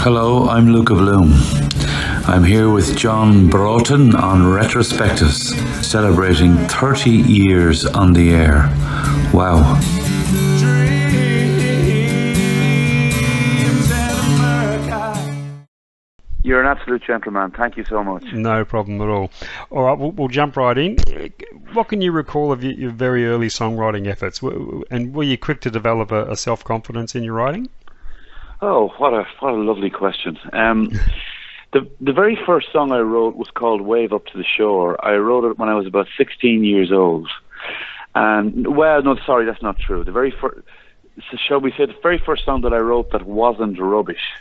Hello, I'm Luka Bloom. I'm here with John Broughton on Retrospectives, celebrating 30 years on the air. Wow. You're an absolute gentleman. Thank you so much. No problem at all. All right, we'll jump right in. What can you recall of your very early songwriting efforts? And were you quick to develop a self-confidence in your writing? Oh, what a lovely question. The very first song I wrote was called "Wave Up to the Shore." I wrote it when I was about 16 years old. And well, no, sorry, that's not true. The very first, shall we say, the very first song that I wrote that wasn't rubbish,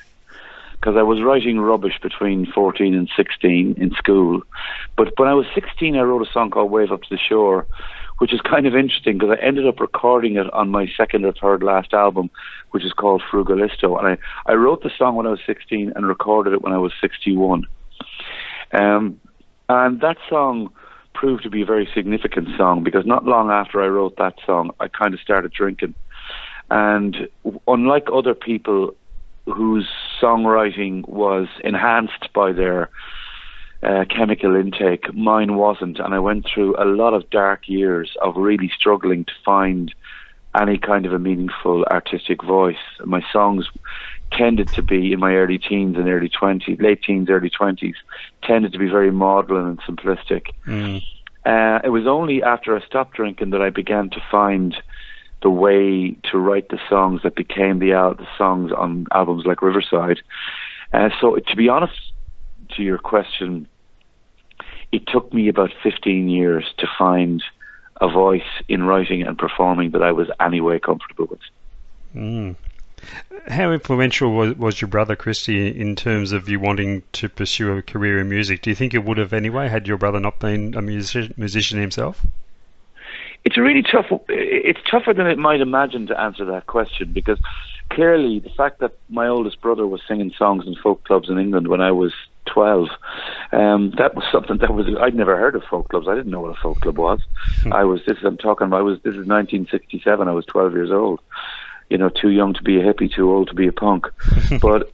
because I was writing rubbish between 14 and 16 in school. But when I was 16, I wrote a song called "Wave Up to the Shore," which is kind of interesting because I ended up recording it on my second or third last album, which is called Frugalisto. And I wrote the song when I was 16 and recorded it when I was 61. And that song proved to be a very significant song because not long after I wrote that song, I kind of started drinking. And unlike other people whose songwriting was enhanced by their chemical intake, mine wasn't, and I went through a lot of dark years of really struggling to find any kind of a meaningful artistic voice. My songs tended to be, in my early teens and early 20s, late teens, early 20s, tended to be very maudlin and simplistic. It was only after I stopped drinking that I began to find the way to write the songs that became the songs on albums like Riverside. So to be honest, to your question, it took me about 15 years to find a voice in writing and performing that I was anyway comfortable with. How influential was your brother Christy in terms of you wanting to pursue a career in music? Do you think it would have anyway had your brother not been a musician himself? It's really tough. It's tougher than it might imagine to answer that question, because clearly the fact that my oldest brother was singing songs in folk clubs in England when I was 12, that was something I'd never heard of folk clubs. I didn't know what a folk club was. This is 1967. I was 12 years old. Too young to be a hippie, too old to be a punk. But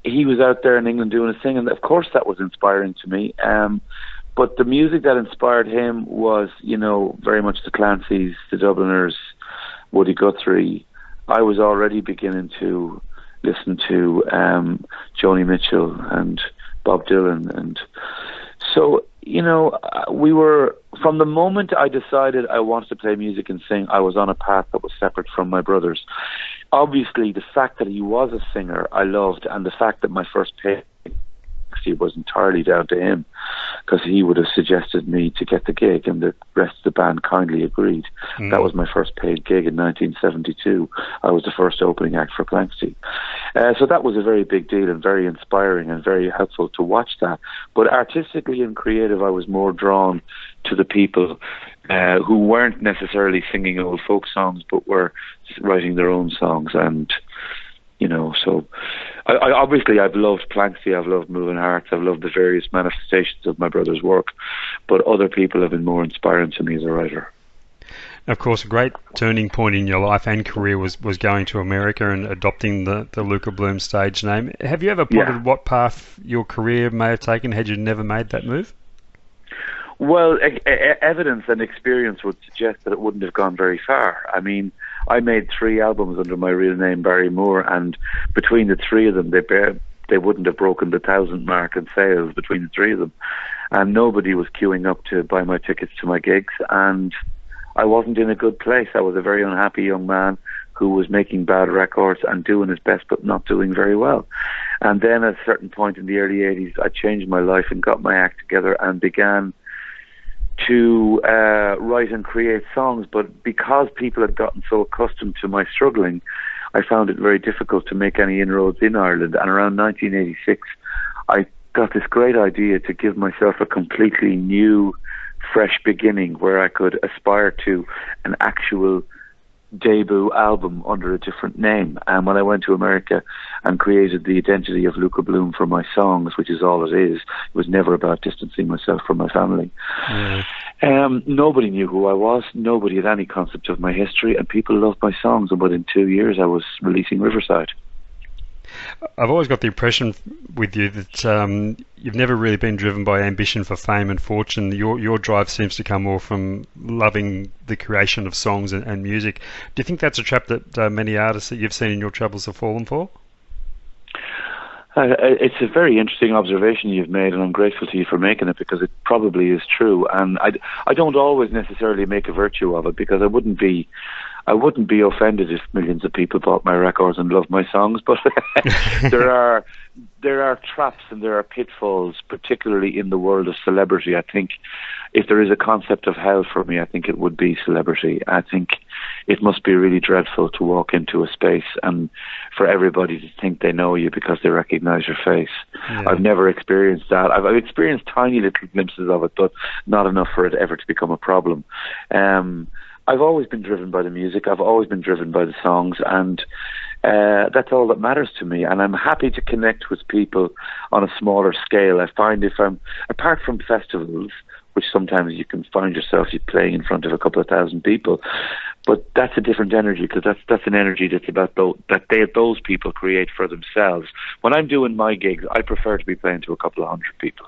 he was out there in England doing his thing, and of course that was inspiring to me. But the music that inspired him was, very much the Clancys, the Dubliners, Woody Guthrie. I was already beginning to listen to Joni Mitchell and Bob Dylan. And so, we were, from the moment I decided I wanted to play music and sing, I was on a path that was separate from my brother's. Obviously, the fact that he was a singer, I loved, and the fact that my first pay was entirely down to him, because he would have suggested me to get the gig, and the rest of the band kindly agreed. That was my first paid gig in 1972. I was the first opening act for Planksty. So that was a very big deal and very inspiring and very helpful to watch that. But artistically and creative, I was more drawn to the people who weren't necessarily singing old folk songs, but were writing their own songs. And so I've loved Planksty, I've loved Moving Hearts, I've loved the various manifestations of my brother's work, but other people have been more inspiring to me as a writer. Of course, a great turning point in your life and career was going to America and adopting the Luka Bloom stage name. Have you ever pondered what path your career may have taken had you never made that move? Well, evidence and experience would suggest that it wouldn't have gone very far. I mean, I made 3 albums under my real name, Barry Moore, and between the 3 of them, they wouldn't have broken the 1,000 mark in sales between the 3 of them. And nobody was queuing up to buy my tickets to my gigs, and I wasn't in a good place. I was a very unhappy young man who was making bad records and doing his best but not doing very well. And then at a certain point in the early 80s, I changed my life and got my act together and began to write and create songs. But because people had gotten so accustomed to my struggling, I found it very difficult to make any inroads in Ireland. And around 1986, I got this great idea to give myself a completely new, fresh beginning where I could aspire to an actual debut album under a different name. And when I went to America and created the identity of Luka Bloom for my songs, which is all it is, it was never about distancing myself from my family. Nobody knew who I was. Nobody had any concept of my history, and people loved my songs. And within 2 years, I was releasing Riverside. I've always got the impression with you that you've never really been driven by ambition for fame and fortune. Your drive seems to come more from loving the creation of songs and music. Do you think that's a trap that many artists that you've seen in your travels have fallen for? It's a very interesting observation you've made, and I'm grateful to you for making it, because it probably is true. And I don't always necessarily make a virtue of it, because I wouldn't be offended if millions of people bought my records and loved my songs. But there are traps and there are pitfalls, particularly in the world of celebrity. I think if there is a concept of hell for me, I think it would be celebrity. I think it must be really dreadful to walk into a space and for everybody to think they know you because they recognize your face. Yeah. I've never experienced that. I've experienced tiny little glimpses of it, but not enough for it ever to become a problem. I've always been driven by the music. I've always been driven by the songs, and that's all that matters to me. And I'm happy to connect with people on a smaller scale. I find if I'm, apart from festivals, which sometimes you can find yourself playing in front of a couple of thousand people, but that's a different energy, because that's an energy that's about those people create for themselves. When I'm doing my gigs, I prefer to be playing to a couple of hundred people.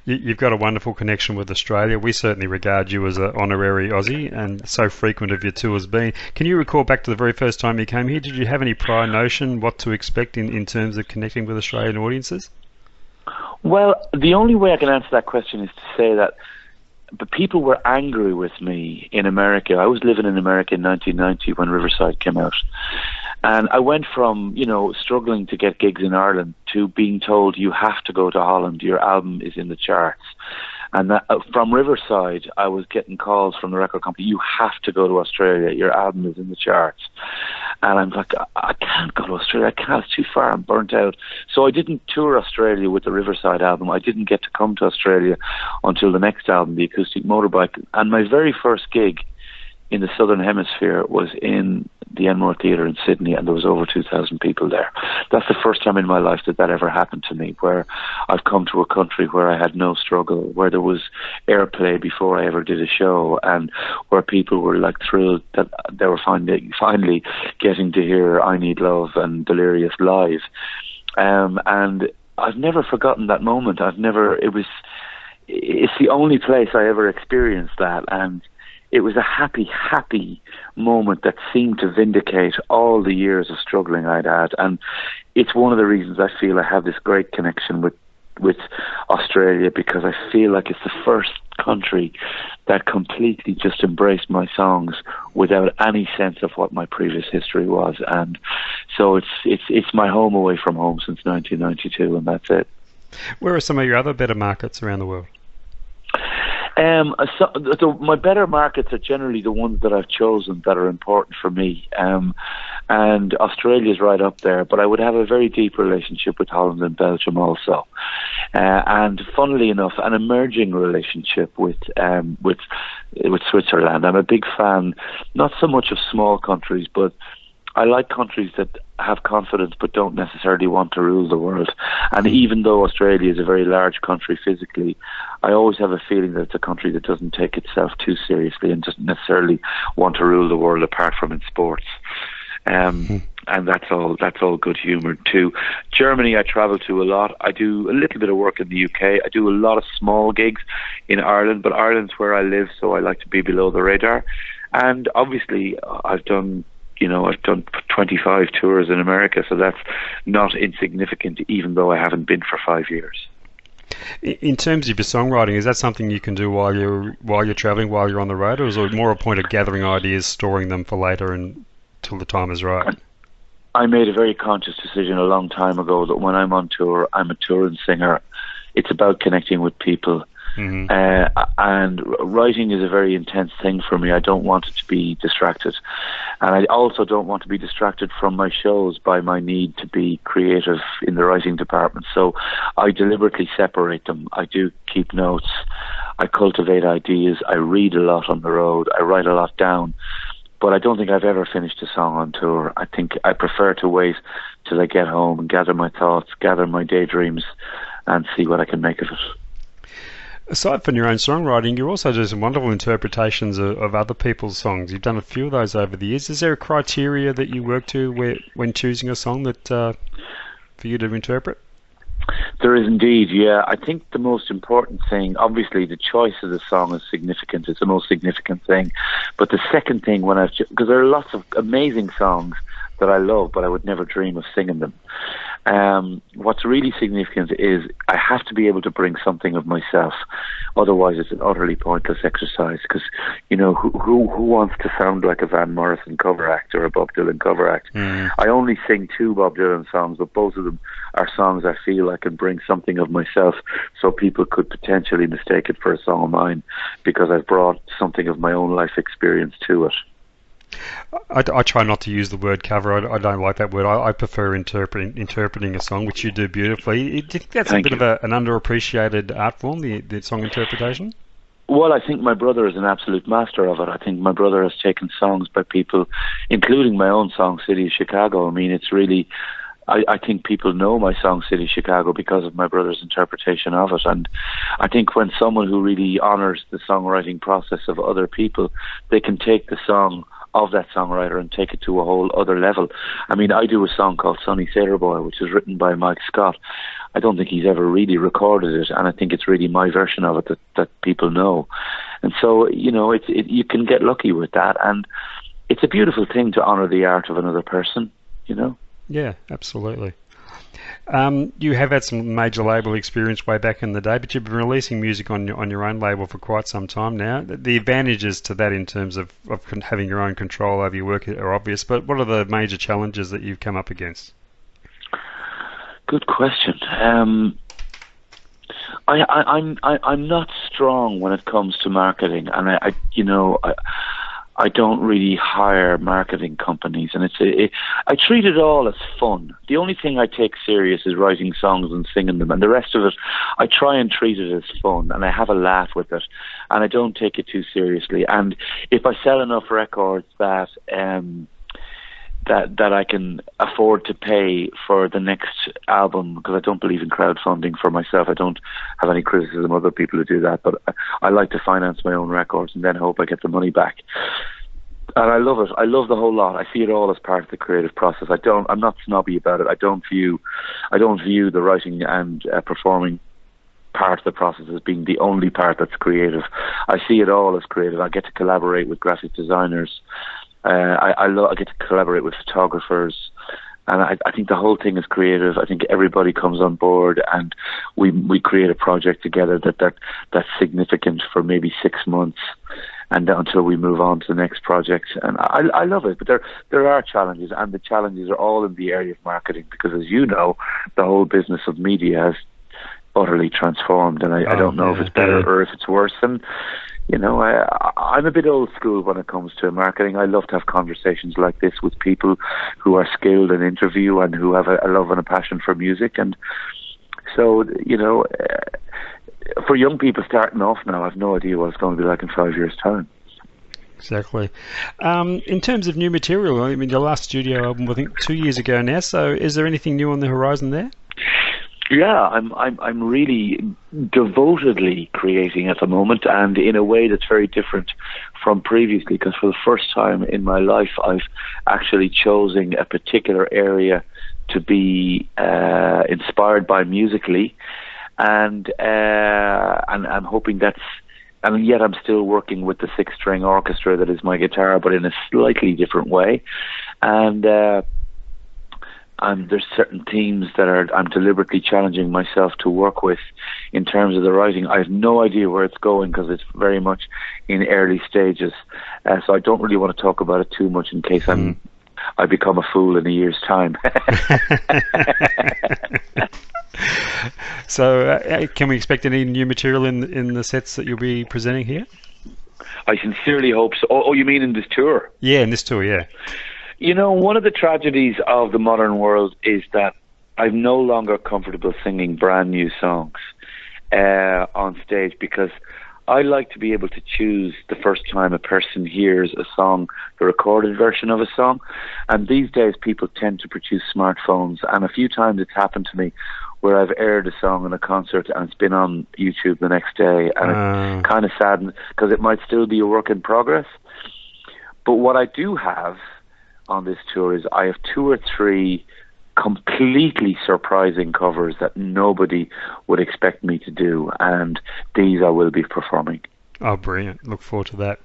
You've got a wonderful connection with Australia. We certainly regard you as an honorary Aussie, and so frequent of your tours being. Can you recall back to the very first time you came here? Did you have any prior notion what to expect in terms of connecting with Australian audiences? Well, the only way I can answer that question is to say that the people were angry with me in America. I was living in America in 1990 when Riverside came out. And I went from, struggling to get gigs in Ireland to being told you have to go to Holland, your album is in the charts. And that, from Riverside, I was getting calls from the record company, you have to go to Australia, your album is in the charts. And I'm like, I can't go to Australia, I can't, it's too far, I'm burnt out. So I didn't tour Australia with the Riverside album. I didn't get to come to Australia until the next album, The Acoustic Motorbike. And my very first gig in the Southern Hemisphere was in the Enmore Theatre in Sydney, and there was over 2,000 people there. That's the first time in my life that ever happened to me, where I've come to a country where I had no struggle, where there was airplay before I ever did a show, and where people were like thrilled that they were finally getting to hear I Need Love and Delirious live. And I've never forgotten that moment. It's the only place I ever experienced that, and it was a happy moment that seemed to vindicate all the years of struggling I'd had. And it's one of the reasons I feel I have this great connection with Australia, because I feel like it's the first country that completely just embraced my songs without any sense of what my previous history was. And so it's my home away from home since 1992, and that's it. Where are some of your other better markets around the world? My better markets are generally the ones that I've chosen that are important for me. And Australia's right up there, but I would have a very deep relationship with Holland and Belgium also. And funnily enough, an emerging relationship with Switzerland. I'm a big fan, not so much of small countries, but I like countries that have confidence but don't necessarily want to rule the world. And even though Australia is a very large country physically, I always have a feeling that it's a country that doesn't take itself too seriously and doesn't necessarily want to rule the world apart from in sports. And that's all good humour too. Germany I travel to a lot. I do a little bit of work in the UK. I do a lot of small gigs in Ireland, but Ireland's where I live, so I like to be below the radar. And obviously I've done 25 tours in America, so that's not insignificant, even though I haven't been for 5 years. In terms of your songwriting, is that something you can do while you're traveling, while you're on the road, or is it more a point of gathering ideas, storing them for later and till the time is right? I made a very conscious decision a long time ago that when I'm on tour, I'm a touring singer. It's about connecting with people. Mm-hmm. And writing is a very intense thing for me. I don't want it to be distracted. And I also don't want to be distracted from my shows by my need to be creative in the writing department. So I deliberately separate them. I do keep notes. I cultivate ideas. I read a lot on the road. I write a lot down. But I don't think I've ever finished a song on tour. I think I prefer to wait till I get home and gather my thoughts, gather my daydreams, and see what I can make of it. Aside from your own songwriting, you also do some wonderful interpretations of other people's songs. You've done a few of those over the years. Is there a criteria that you work to when choosing a song that for you to interpret? There is indeed, yeah. I think the most important thing, obviously, the choice of the song is significant. It's the most significant thing. But the second thing, because there are lots of amazing songs that I love, but I would never dream of singing them. What's really significant is I have to be able to bring something of myself. Otherwise, it's an utterly pointless exercise. Because who wants to sound like a Van Morrison cover act or a Bob Dylan cover act? I only sing 2 Bob Dylan songs, but both of them are songs I feel I can bring something of myself, so people could potentially mistake it for a song of mine because I've brought something of my own life experience to it. I try not to use the word cover. I don't like that word. I prefer interpreting a song, which you do beautifully. Do you think that's a bit of an underappreciated art form, the song interpretation? Well, I think my brother is an absolute master of it. I think my brother has taken songs by people, including my own song, City of Chicago. I mean, it's really... I think people know my song City Chicago because of my brother's interpretation of it. And I think when someone who really honours the songwriting process of other people, they can take the song of that songwriter and take it to a whole other level. I mean, I do a song called Sonny Sailor Boy, which is written by Mike Scott. I don't think he's ever really recorded it, and I think it's really my version of it that people know. And so, you can get lucky with that, and it's a beautiful thing to honour the art of another person, Yeah, absolutely. You have had some major label experience way back in the day, but you've been releasing music on your own label for quite some time now. The advantages to that in terms of having your own control over your work are obvious, but what are the major challenges that you've come up against? Good question. I'm not strong when it comes to marketing, and I don't really hire marketing companies, and I treat it all as fun. The only thing I take serious is writing songs and singing them, and the rest of it, I try and treat it as fun, and I have a laugh with it, and I don't take it too seriously. And if I sell enough records that I can afford to pay for the next album, because I don't believe in crowdfunding for myself. I don't have any criticism of other people who do that, but I like to finance my own records and then hope I get the money back. And I love it. I love the whole lot. I see it all as part of the creative process. I'm not snobby about it. I don't view the writing and performing part of the process as being the only part that's creative. I see it all as creative. I get to collaborate with graphic designers. I get to collaborate with photographers, and I think the whole thing is creative. I think everybody comes on board, and we create a project together that's significant for maybe 6 months, and until we move on to the next project. And I love it, but there are challenges, and the challenges are all in the area of marketing, because as you know, the whole business of media has utterly transformed, and I don't know if it's better or if it's worse. And I'm a bit old school when it comes to marketing. I love to have conversations like this with people who are skilled in interview and who have a love and a passion for music. And so, for young people starting off now, I've no idea what it's going to be like in 5 years' time. Exactly. In terms of new material, I mean, your last studio album, I think 2 years ago now. So, is there anything new on the horizon there? Yeah, I'm really devotedly creating at the moment, and in a way that's very different from previously, because for the first time in my life, I've actually chosen a particular area to be inspired by musically, and I'm hoping yet I'm still working with the 6-string orchestra that is my guitar, but in a slightly different way, and there's certain themes that I'm deliberately challenging myself to work with in terms of the writing. I have no idea where it's going because it's very much in early stages. So I don't really want to talk about it too much in case I become a fool in a year's time. So can we expect any new material in the sets that you'll be presenting here? I sincerely hope so. Oh, you mean in this tour? Yeah, in this tour, yeah. One of the tragedies of the modern world is that I'm no longer comfortable singing brand new songs on stage, because I like to be able to choose the first time a person hears a song, the recorded version of a song. And these days people tend to produce smartphones, and a few times it's happened to me where I've aired a song in a concert and it's been on YouTube the next day, and it's kind of saddened because it might still be a work in progress. But what I do have on this tour is I have 2 or 3 completely surprising covers that nobody would expect me to do, and these I will be performing. Oh, brilliant. Look forward to that.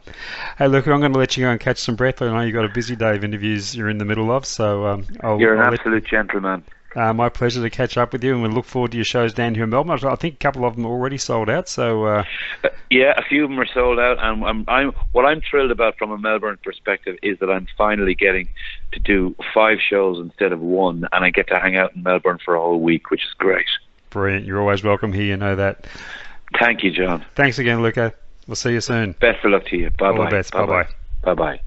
Hey, look, I'm going to let you go and catch some breath. I know you've got a busy day of interviews you're in the middle of, so You're an absolute gentleman. My pleasure to catch up with you, and we look forward to your shows down here in Melbourne. I think a couple of them are already sold out, so... Yeah, a few of them are sold out, and what I'm thrilled about from a Melbourne perspective is that I'm finally getting to do 5 shows instead of 1, and I get to hang out in Melbourne for a whole week, which is great. Brilliant. You're always welcome here, you know that. Thank you, John. Thanks again, Luka. We'll see you soon. Best of luck to you. Bye-bye. All the best. Bye-bye. Bye-bye.